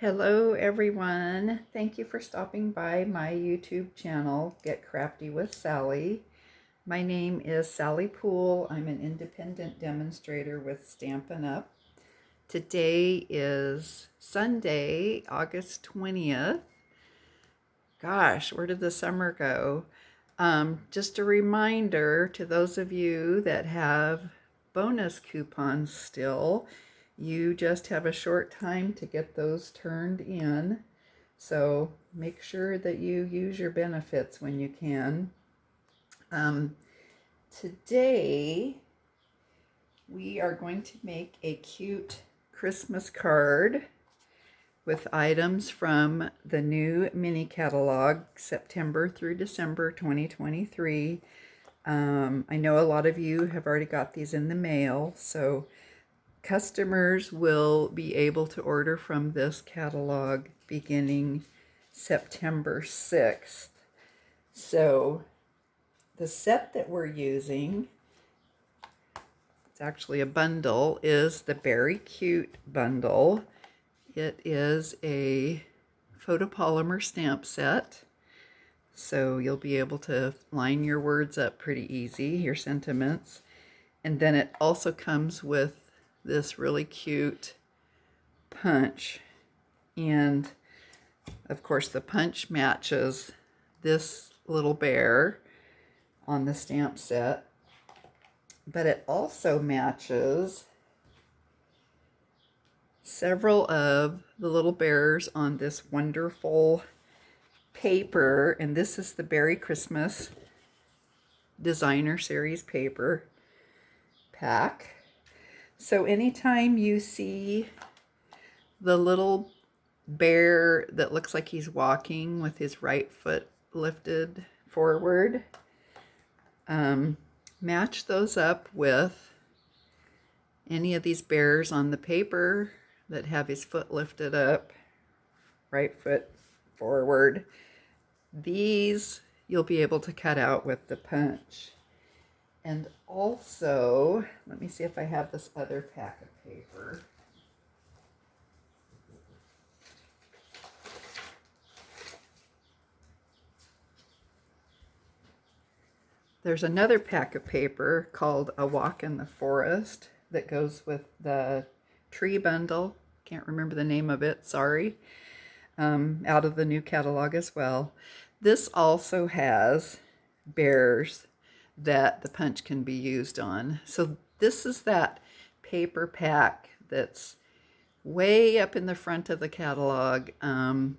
Hello everyone. Thank you for stopping by my YouTube channel, Get Crafty with Sally. My name is Sally Poole. I'm an independent demonstrator with Stampin' Up. Today is Sunday, August 20th. Gosh, where did the summer go? Just a reminder to those of you that have bonus coupons still, you just have a short time to get those turned in. So make sure that you use your benefits when you can. Today, we are going to make a cute Christmas card with items from the new mini catalog, September through December 2023. I know a lot of you have already got these in the mail, so customers will be able to order from this catalog beginning September 6th. So the set that we're using, it's actually a bundle, is the Beary Cute bundle. It is a photopolymer stamp set, so you'll be able to line your words up pretty easy, your sentiments. And then it also comes with this really cute punch, and of course the punch matches this little bear on the stamp set, but it also matches several of the little bears on this wonderful paper, and this is the Beary Christmas Designer Series paper pack. So anytime you see the little bear that looks like he's walking with his right foot lifted forward, match those up with any of these bears on the paper that have his foot lifted up, right foot forward. These you'll be able to cut out with the punch. And also, let me see if I have this other pack of paper. There's another pack of paper called A Walk in the Forest that goes with the tree bundle. Can't remember the name of it, sorry. Out of the new catalog as well. This also has bears that the punch can be used on. So this is that paper pack that's way up in the front of the catalog, kind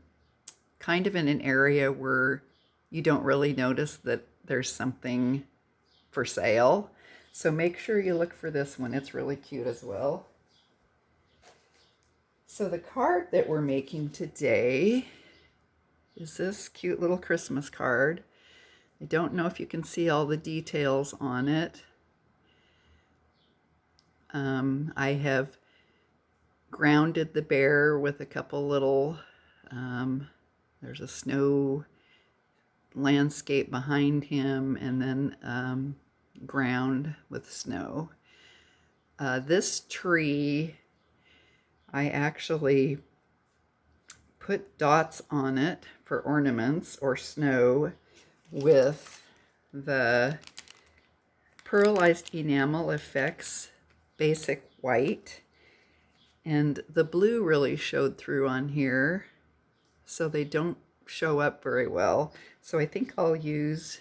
of in an area where you don't really notice that there's something for sale. So make sure you look for this one. It's really cute as well. So the card that we're making today is this cute little Christmas card. I don't know if you can see all the details on it. I have grounded the bear with a couple little, there's a snow landscape behind him, and then ground with snow. This tree, I actually put dots on it for ornaments or snow with the Pearlized Enamel Effects Basic White, and the blue really showed through on here, so they don't show up very well. So I think I'll use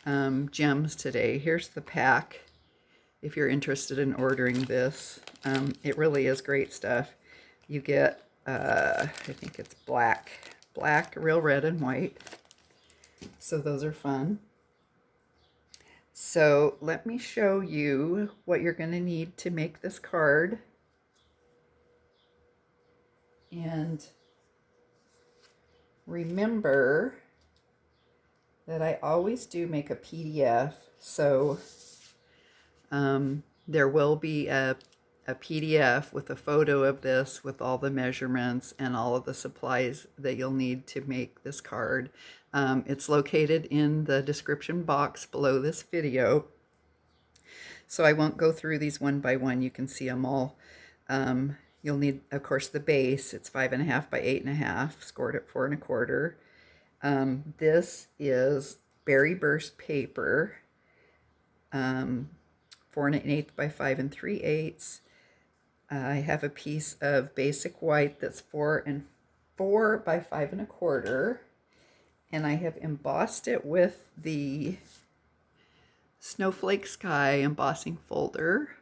gems today. Here's the pack if you're interested in ordering this. It really is great stuff. You get, I think it's black, real red, and white. So those are fun. So let me show you what you're going to need to make this card. And remember that I always do make a PDF. So there will be a PDF with a photo of this with all the measurements and all of the supplies that you'll need to make this card. It's located in the description box below this video. So I won't go through these one by one. You can see them all You'll need, of course, the base. It's 5.5 by 8.5, scored at 4 1/4. This is Berry Burst paper, 4 1/8 by 5 3/8. I have a piece of basic white that's 4 4 by 5 1/4, and I have embossed it with the Snowflake Sky embossing folder.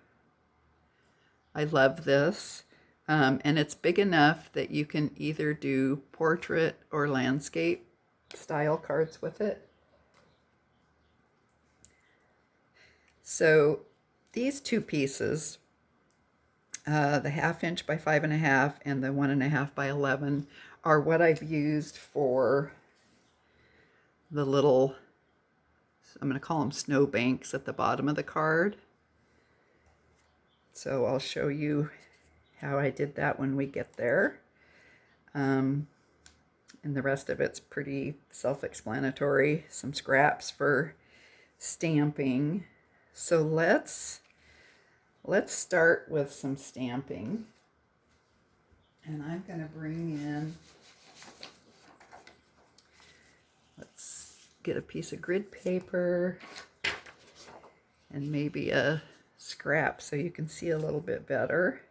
I love this, and it's big enough that you can either do portrait or landscape style cards with it. So these two pieces, the 1/2 inch by 5.5 and the 1.5 by 11, are what I've used for the little, I'm going to call them snowbanks at the bottom of the card. So I'll show you how I did that when we get there. And the rest of it's pretty self-explanatory. Some scraps for stamping. So let's start with some stamping. And I'm going to bring in, let's get a piece of grid paper and maybe a scrap so you can see a little bit better.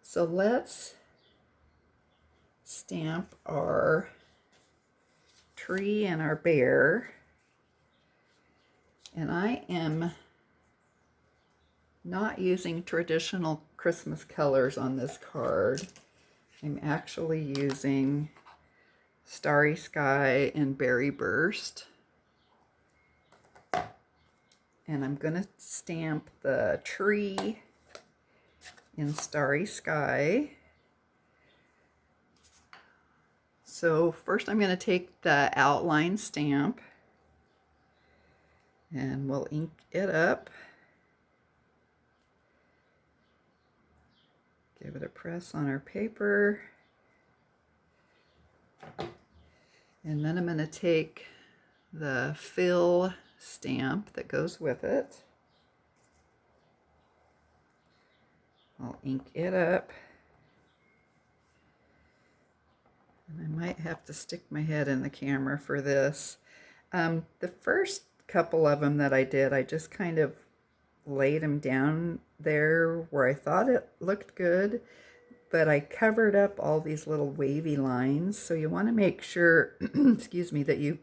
So let's stamp our tree and our bear. And I am not using traditional Christmas colors on this card. I'm actually using Starry Sky and Berry Burst. And I'm going to stamp the tree in Starry Sky. So first I'm going to take the outline stamp and we'll ink it up. Give it a press on our paper. And then I'm going to take the fill stamp that goes with it. I'll ink it up. And I might have to stick my head in the camera for this. The first couple of them that I did, I just kind of laid them down there where I thought it looked good, but I covered up all these little wavy lines. So you want to make sure, excuse me, that you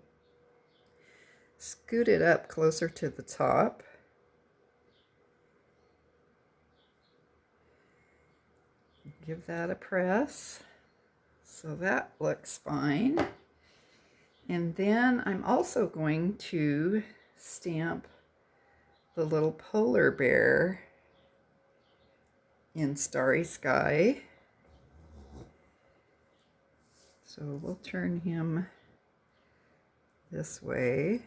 scoot it up closer to the top. Give that a press. So that looks fine. And then I'm also going to stamp the little polar bear in Starry Sky. So we'll turn him this way.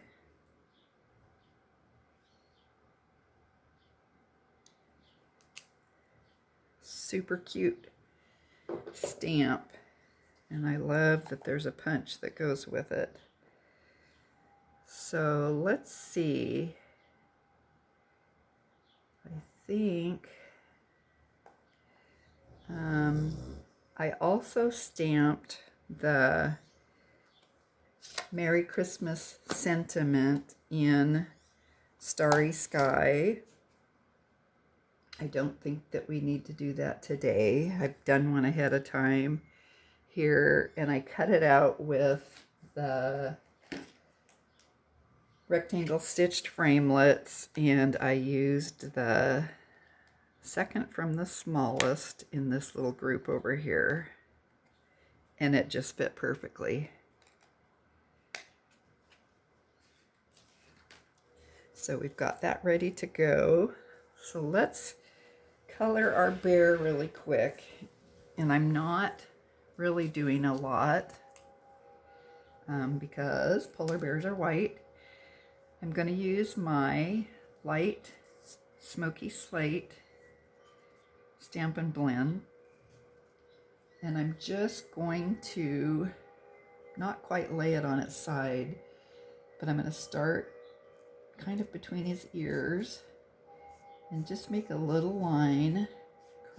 Super cute stamp. And I love that there's a punch that goes with it. So let's see. I think I also stamped the Merry Christmas sentiment in Starry Sky. I don't think that we need to do that today. I've done one ahead of time here, and I cut it out with the rectangle stitched framelits, and I used the second from the smallest in this little group over here, and it just fit perfectly. So we've got that ready to go. So let's color our bear really quick, and I'm not really doing a lot because polar bears are white. I'm going to use my light smoky slate Stampin' Blend, and I'm just going to not quite lay it on its side, but I'm going to start kind of between his ears and just make a little line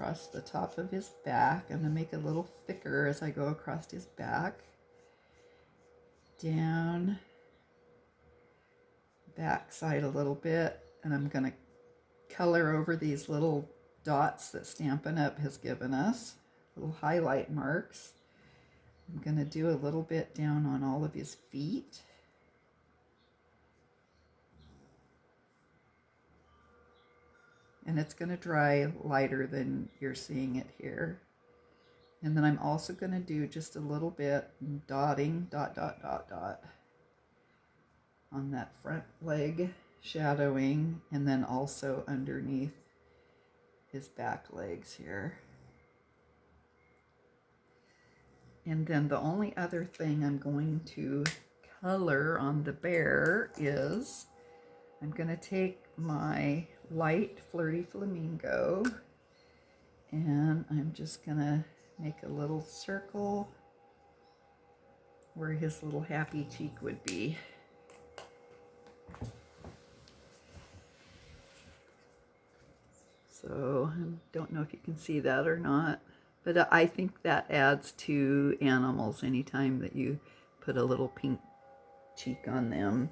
across the top of his back. I'm going to make it a little thicker as I go across his back. Down back side a little bit, and I'm going to color over these little dots that Stampin' Up! Has given us, little highlight marks. I'm going to do a little bit down on all of his feet. And it's going to dry lighter than you're seeing it here. And then I'm also going to do just a little bit dotting, dot, dot, dot, dot on that front leg, shadowing, and then also underneath his back legs here. And then the only other thing I'm going to color on the bear is I'm going to take my light Flirty Flamingo and I'm just going to make a little circle where his little happy cheek would be. So I don't know if you can see that or not, but I think that adds to animals anytime that you put a little pink cheek on them.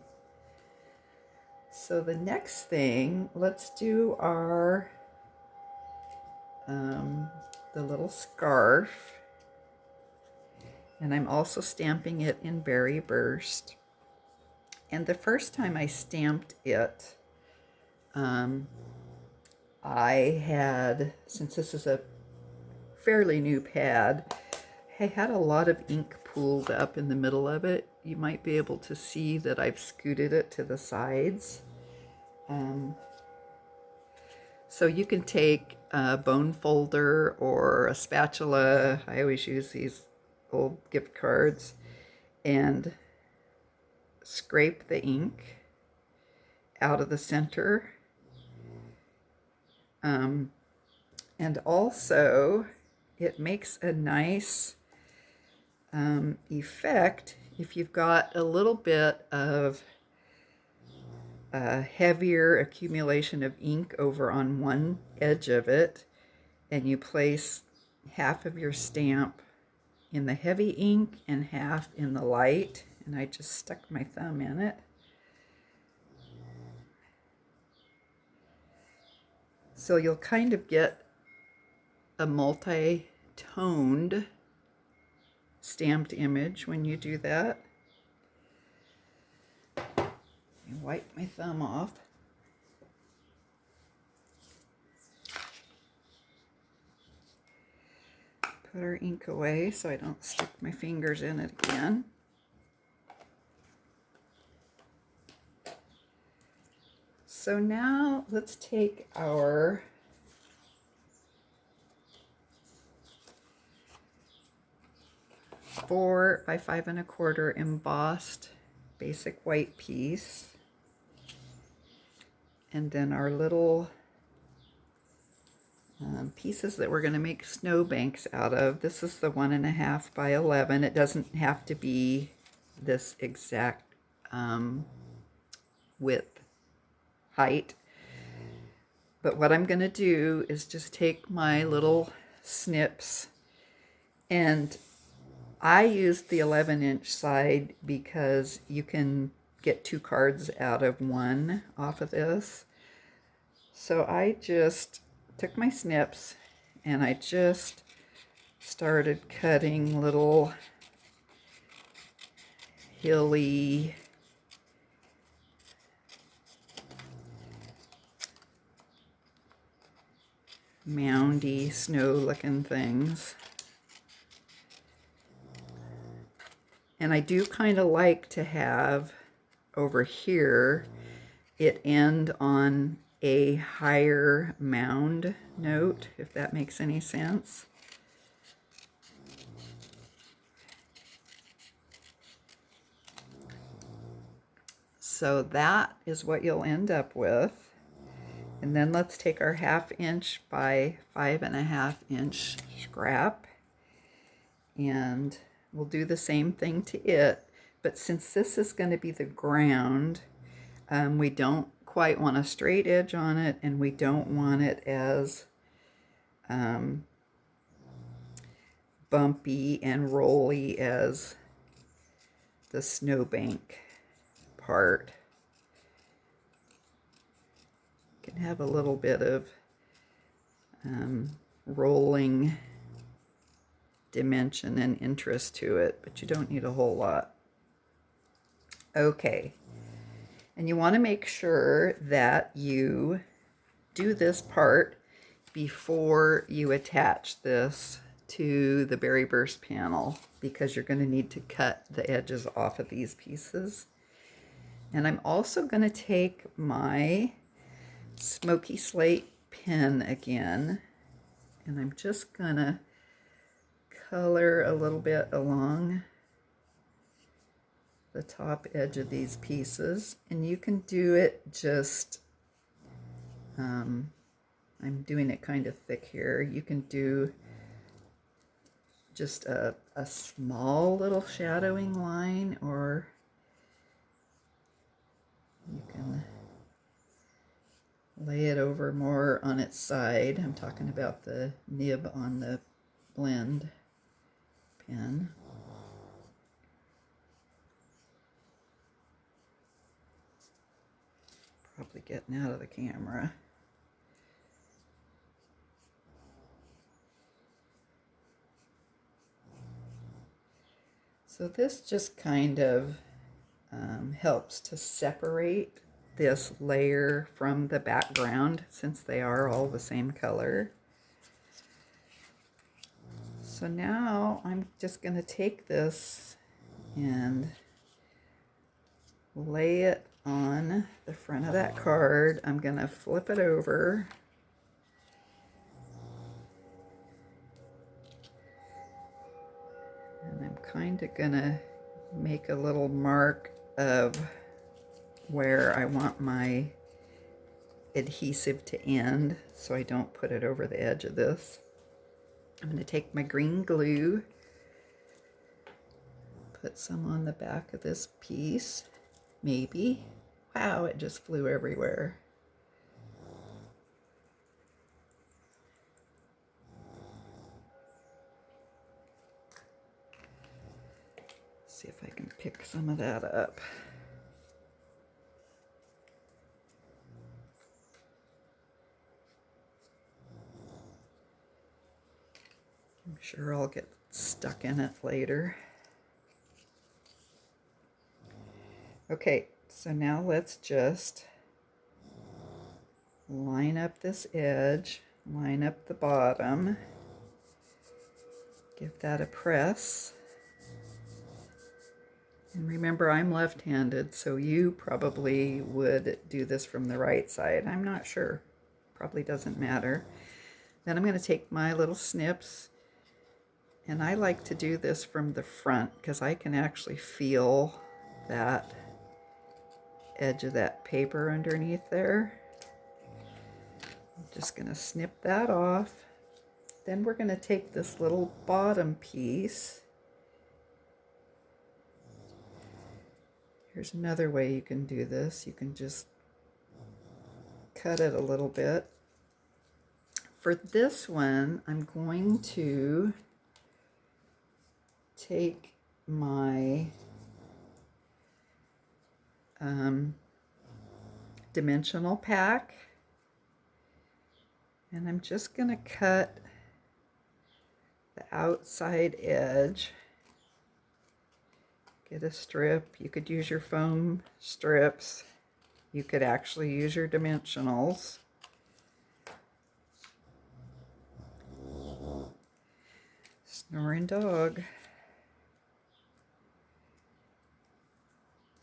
So the next thing, let's do our the little scarf, and I'm also stamping it in Berry Burst. And the first time I stamped it, I had, since this is a fairly new pad, I had a lot of ink pooled up in the middle of it. You might be able to see that I've scooted it to the sides. So you can take a bone folder or a spatula. I always use these old gift cards and scrape the ink out of the center. And also it makes a nice effect if you've got a little bit of heavier accumulation of ink over on one edge of it, and you place half of your stamp in the heavy ink and half in the light, and I just stuck my thumb in it. So you'll kind of get a multi-toned stamped image when you do that. Wipe my thumb off. Put our ink away so I don't stick my fingers in it again. So now let's take our four by 5 1/4 embossed basic white piece, and then our little pieces that we're going to make snowbanks out of. This is the 1 1/2 by 11. It doesn't have to be this exact width, height. But what I'm going to do is just take my little snips, and I used the 11-inch side because you can get 2 cards out of one off of this. So I just took my snips and I just started cutting little hilly moundy snow looking things. And I do kind of like to have over here it end on a higher mound note, if that makes any sense. So that is what you'll end up with. And then let's take our 1/2 inch by 5 1/2 inch scrap, and we'll do the same thing to it. But since this is going to be the ground, we don't quite want a straight edge on it, and we don't want it as bumpy and rolly as the snowbank part. Can have a little bit of rolling dimension and interest to it, but you don't need a whole lot. Okay, and you want to make sure that you do this part before you attach this to the Berry Burst panel, because you're going to need to cut the edges off of these pieces. And I'm also going to take my Smoky Slate pen again, and I'm just going to color a little bit along the top edge of these pieces. And you can do it just, I'm doing it kind of thick here. You can do just a small little shadowing line, or you can lay it over more on its side. I'm talking about the nib on the blend pen. Probably getting out of the camera. So this just kind of helps to separate this layer from the background, since they are all the same color. So now I'm just going to take this and lay it on the front of that card. I'm going to flip it over. And I'm kind of going to make a little mark of where I want my adhesive to end, so I don't put it over the edge of this. I'm going to take my green glue, put some on the back of this piece, maybe. Wow, it just flew everywhere. See if I can pick some of that up. I'm sure I'll get stuck in it later. Okay, so now let's just line up this edge, line up the bottom, give that a press. And remember, I'm left-handed, so you probably would do this from the right side. I'm not sure. Probably doesn't matter. Then I'm going to take my little snips, and I like to do this from the front because I can actually feel that edge of that paper underneath there. I'm just going to snip that off. Then we're going to take this little bottom piece. Here's another way you can do this. You can just cut it a little bit. For this one, I'm going to take my dimensional pack, and I'm just going to cut the outside edge. Get a strip. You could use your foam strips. You could actually use your dimensionals. Snoring dog.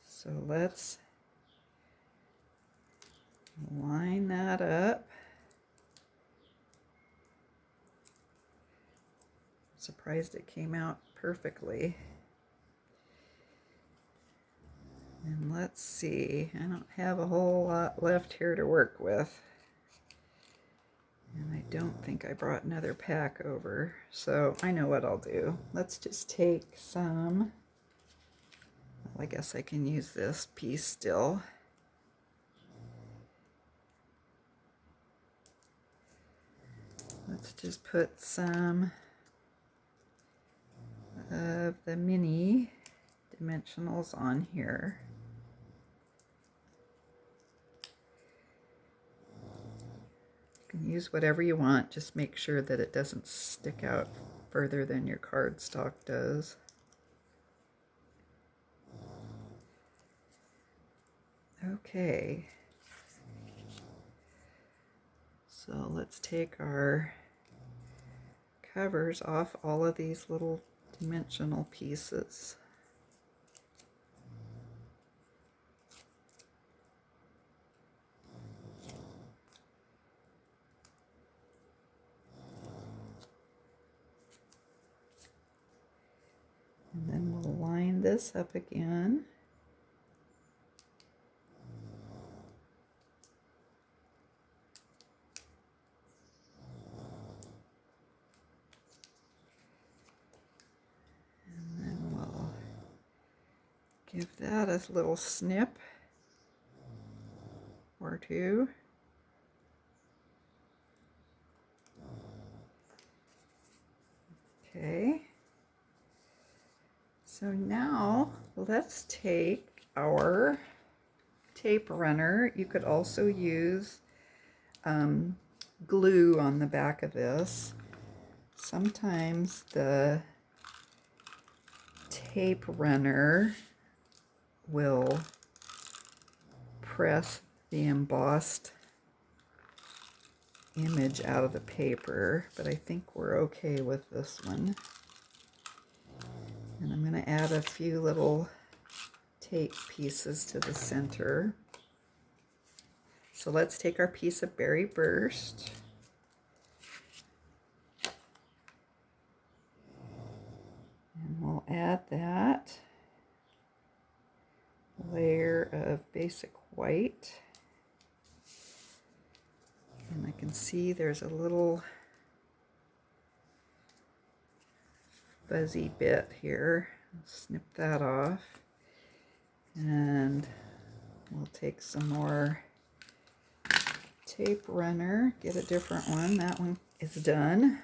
So let's line that up. I'm surprised it came out perfectly. And let's see, I don't have a whole lot left here to work with. And I don't think I brought another pack over, so I know what I'll do. Let's just take some, well, I guess I can use this piece still. Let's just put some of the mini dimensionals on here. You can use whatever you want, just make sure that it doesn't stick out further than your cardstock does. Okay, so let's take our covers off all of these little dimensional pieces. And then we'll line this up again. Give that a little snip or two. Okay. So now let's take our tape runner. You could also use glue on the back of this. Sometimes the tape runner will press the embossed image out of the paper, but I think we're okay with this one. And I'm going to add a few little tape pieces to the center. So let's take our piece of Berry Burst. And we'll add that layer of basic white. And I can see there's a little fuzzy bit here. Snip that off. And we'll take some more tape runner, get a different one. That one is done.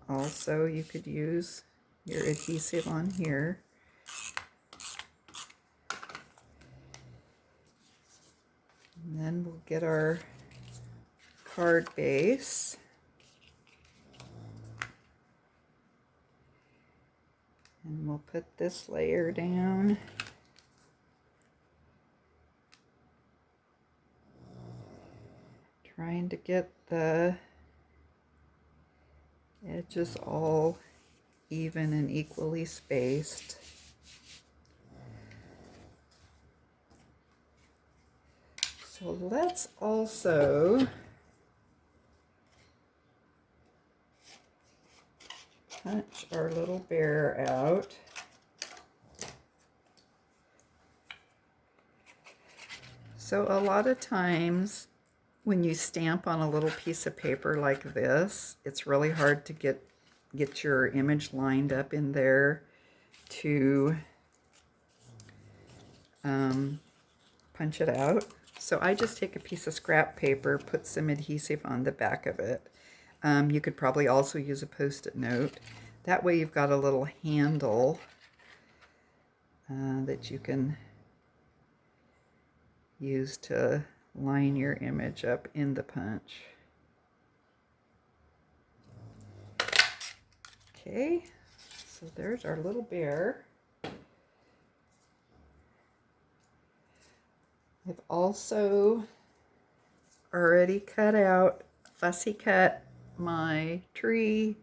Also, you could use your adhesive on here. And then we'll get our card base. And we'll put this layer down. Trying to get the edges all even and equally spaced. So let's also punch our little bear out. So a lot of times when you stamp on a little piece of paper like this, it's really hard to get your image lined up in there to punch it out. So I just take a piece of scrap paper, put some adhesive on the back of it. You could probably also use a Post-it note. That way you've got a little handle that you can use to line your image up in the punch. Okay, so there's our little bear. I've also already cut out, fussy cut my tree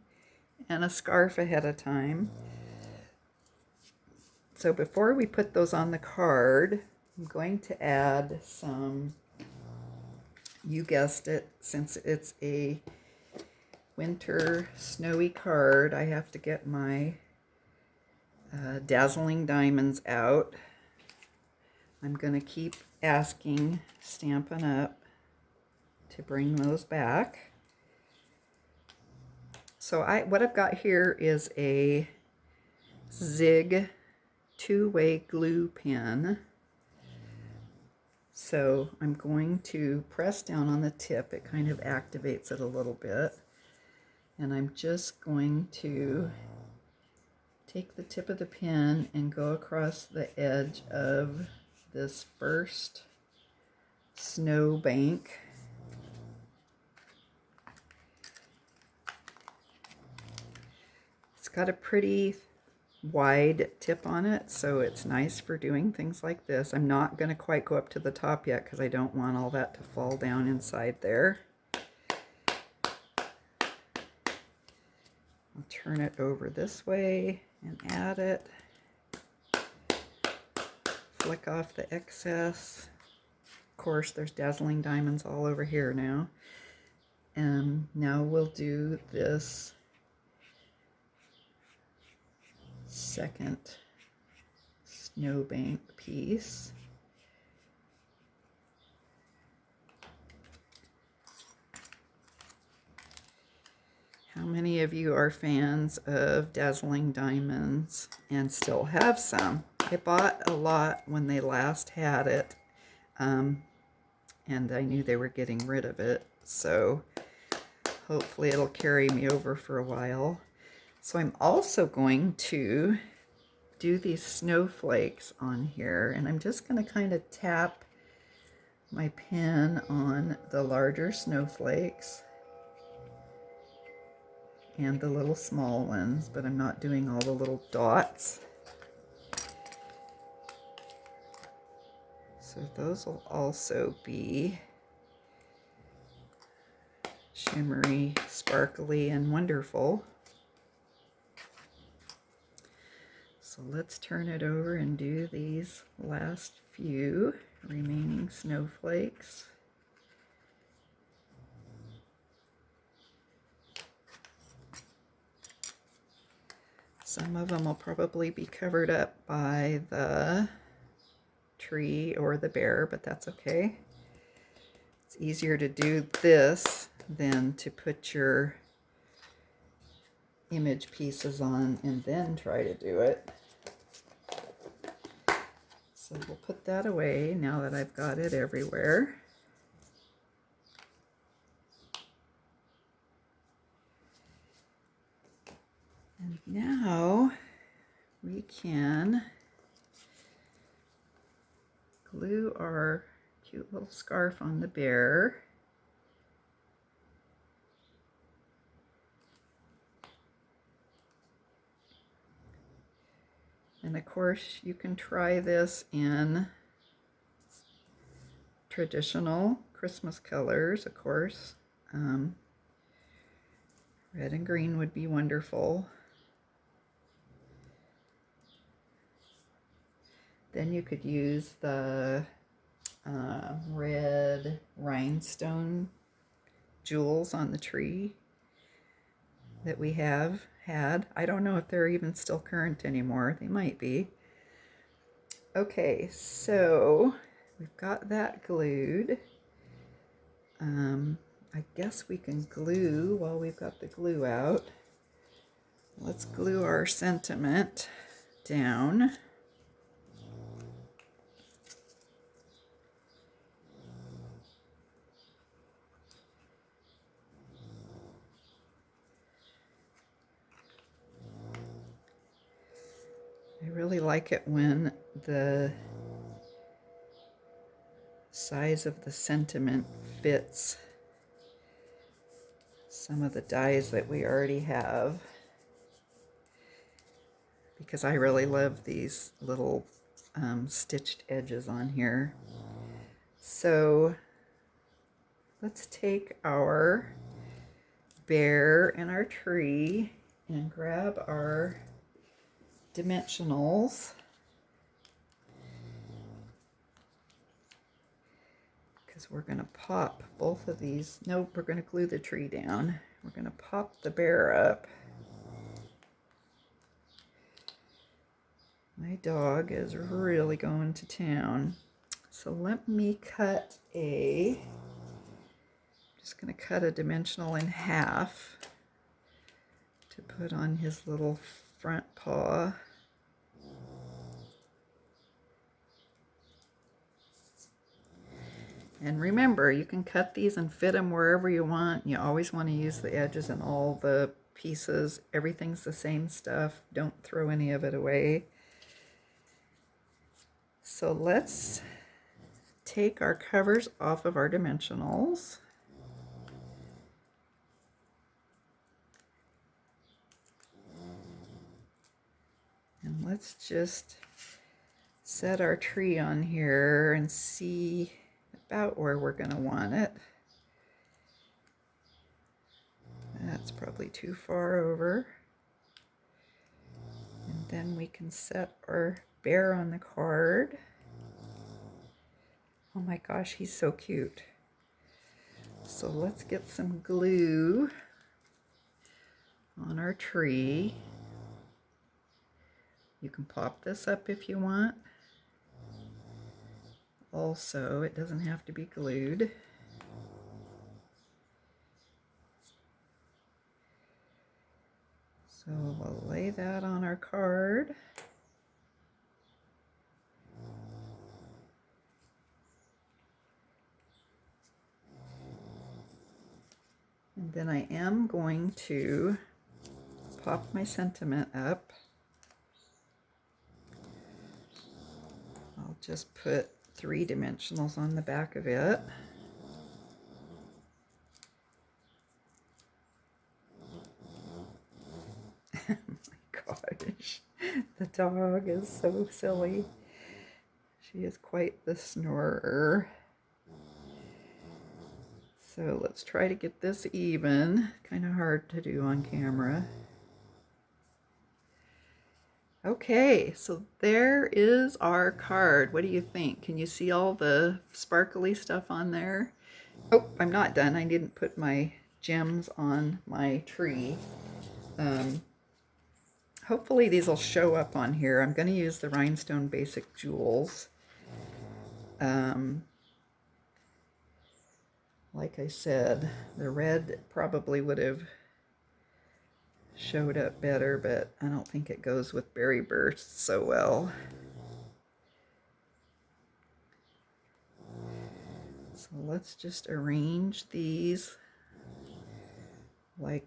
and a scarf ahead of time. So before we put those on the card, I'm going to add some, you guessed it, since it's a winter snowy card, I have to get my dazzling diamonds out. I'm going to keep asking Stampin' Up! To bring those back. So what I've got here is a Zig two-way glue pen. So I'm going to press down on the tip. It kind of activates it a little bit. And I'm just going to take the tip of the pen and go across the edge of this first snow bank. It's got a pretty wide tip on it, so it's nice for doing things like this. I'm not going to quite go up to the top yet because I don't want all that to fall down inside there. I'll turn it over this way and add it. Flick off the excess. Of course, there's dazzling diamonds all over here now. And now we'll do this second snowbank piece. How many of you are fans of dazzling diamonds and still have some? I bought a lot when they last had it, and I knew they were getting rid of it, so hopefully it'll carry me over for a while. So I'm also going to do these snowflakes on here, and I'm just going to kind of tap my pen on the larger snowflakes and the little small ones, but I'm not doing all the little dots. So those will also be shimmery, sparkly, and wonderful. So let's turn it over and do these last few remaining snowflakes. Some of them will probably be covered up by the tree or the bear, but that's okay. It's easier to do this than to put your image pieces on and then try to do it. So we'll put that away now that I've got it everywhere. And now we can glue our cute little scarf on the bear. And of course, you can try this in traditional Christmas colors, of course. Red and green would be wonderful. Then you could use the red rhinestone jewels on the tree that we have had. I don't know if they're even still current anymore. They might be. Okay, so we've got that glued. I guess we can glue while we've got the glue out. Let's glue our sentiment down. I really like it when the size of the sentiment fits some of the dies that we already have, because I really love these little stitched edges on here. So let's take our bear and our tree and grab our dimensionals, because we're going to pop both of these. Nope, we're going to glue the tree down. We're going to pop the bear up. My dog is really going to town. So let me cut just going to cut a dimensional in half to put on his little front paw. And remember, you can cut these and fit them wherever you want. You always want to use the edges and all the pieces. Everything's the same stuff. Don't throw any of it away. So let's take our covers off of our dimensionals. And let's just set our tree on here and see about where we're going to want it. That's probably too far over. And then we can set our bear on the card. Oh my gosh, he's so cute. So let's get some glue on our tree. You can pop this up if you want. Also, it doesn't have to be glued. So we'll lay that on our card. And then I am going to pop my sentiment up. I'll just put 3 dimensionals on the back of it. Oh my gosh, the dog is so silly. She is quite the snorer. So let's try to get this even. Kind of hard to do on camera. Okay, so there is our card. What do you think? Can you see all the sparkly stuff on there? Oh, I'm not done. I didn't put my gems on my tree. Hopefully these will show up on here. I'm going to use the Rhinestone Basic Jewels. Like I said, the red probably would have showed up better, but I don't think it goes with Berry Burst so well. So let's just arrange these like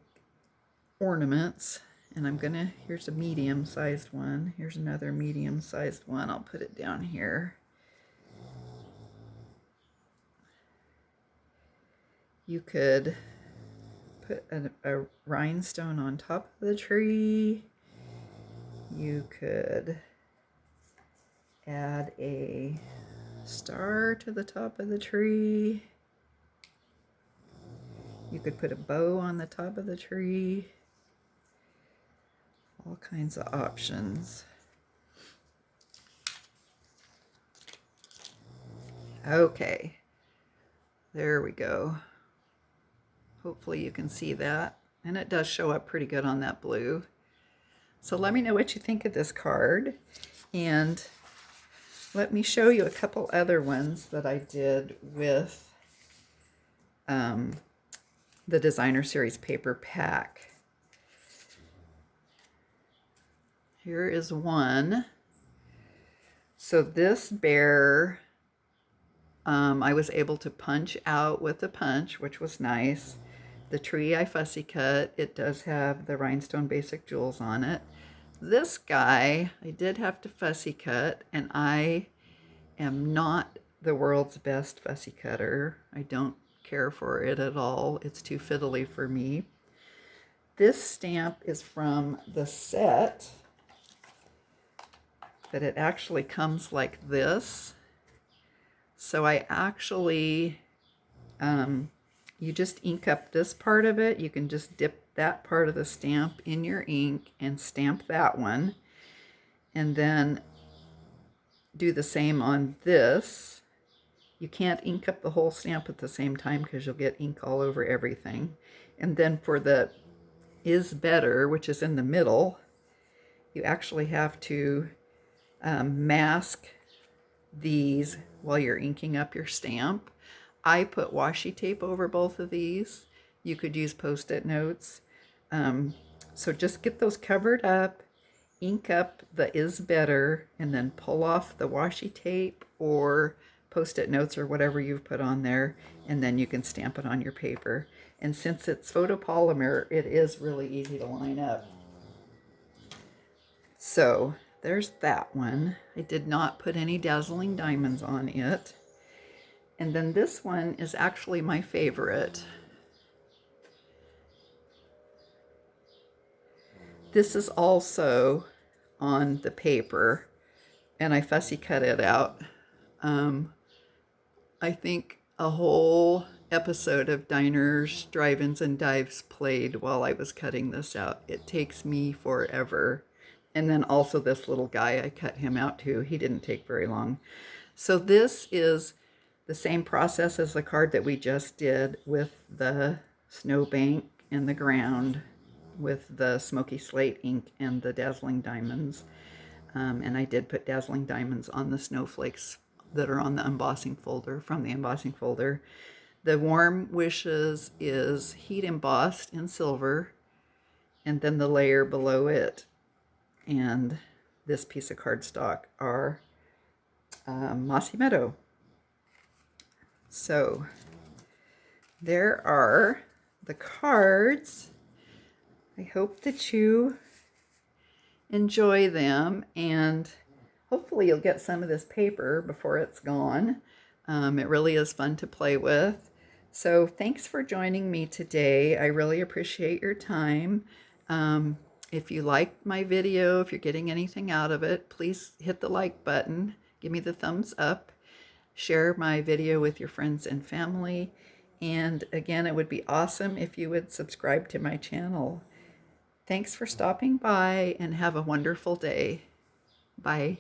ornaments. And I'm gonna, here's a medium-sized one. Here's another medium-sized one. I'll put it down here. You could put a rhinestone on top of the tree. You could add a star to the top of the tree. You could put a bow on the top of the tree. All kinds of options. Okay, there we go. Hopefully you can see that. And it does show up pretty good on that blue. So let me know what you think of this card. And let me show you a couple other ones that I did with the Designer Series paper pack. Here is one. So this bear, I was able to punch out with a punch, which was nice. The tree I fussy cut. It does have the Rhinestone Basic Jewels on it. This guy, I did have to fussy cut, and I am not the world's best fussy cutter. I don't care for it at all. It's too fiddly for me. This stamp is from the set, but it actually comes like this. So I actually, you just ink up this part of it. You can just dip that part of the stamp in your ink and stamp that one. And then do the same on this. You can't ink up the whole stamp at the same time because you'll get ink all over everything. And then for the Is Better, which is in the middle, you actually have to mask these while you're inking up your stamp. I put washi tape over both of these. You could use Post-it notes. So just get those covered up, ink up the Is Better, and then pull off the washi tape or Post-it notes or whatever you've put on there, and then you can stamp it on your paper. And since it's photopolymer, it is really easy to line up. So there's that one. I did not put any dazzling diamonds on it. And then this one is actually my favorite. This is also on the paper, and I fussy cut it out. I think a whole episode of Diners, Drive-Ins, and Dives played while I was cutting this out. It takes me forever. And then also this little guy, I cut him out too. He didn't take very long. So this is the same process as the card that we just did with the snowbank and the ground, with the smoky slate ink and the dazzling diamonds. And I did put dazzling diamonds on the snowflakes that are on the embossing folder, from the embossing folder. The Warm Wishes is heat embossed in silver, and then the layer below it and this piece of cardstock are Mossy Meadow. So there are the cards. I hope that you enjoy them, and hopefully you'll get some of this paper before it's gone. It really is fun to play with. So thanks for joining me today. I really appreciate your time. If you liked my video, if you're getting anything out of it, please hit the like button. Give me the thumbs up. Share my video with your friends and family. And again, it would be awesome if you would subscribe to my channel. Thanks for stopping by, and have a wonderful day. Bye.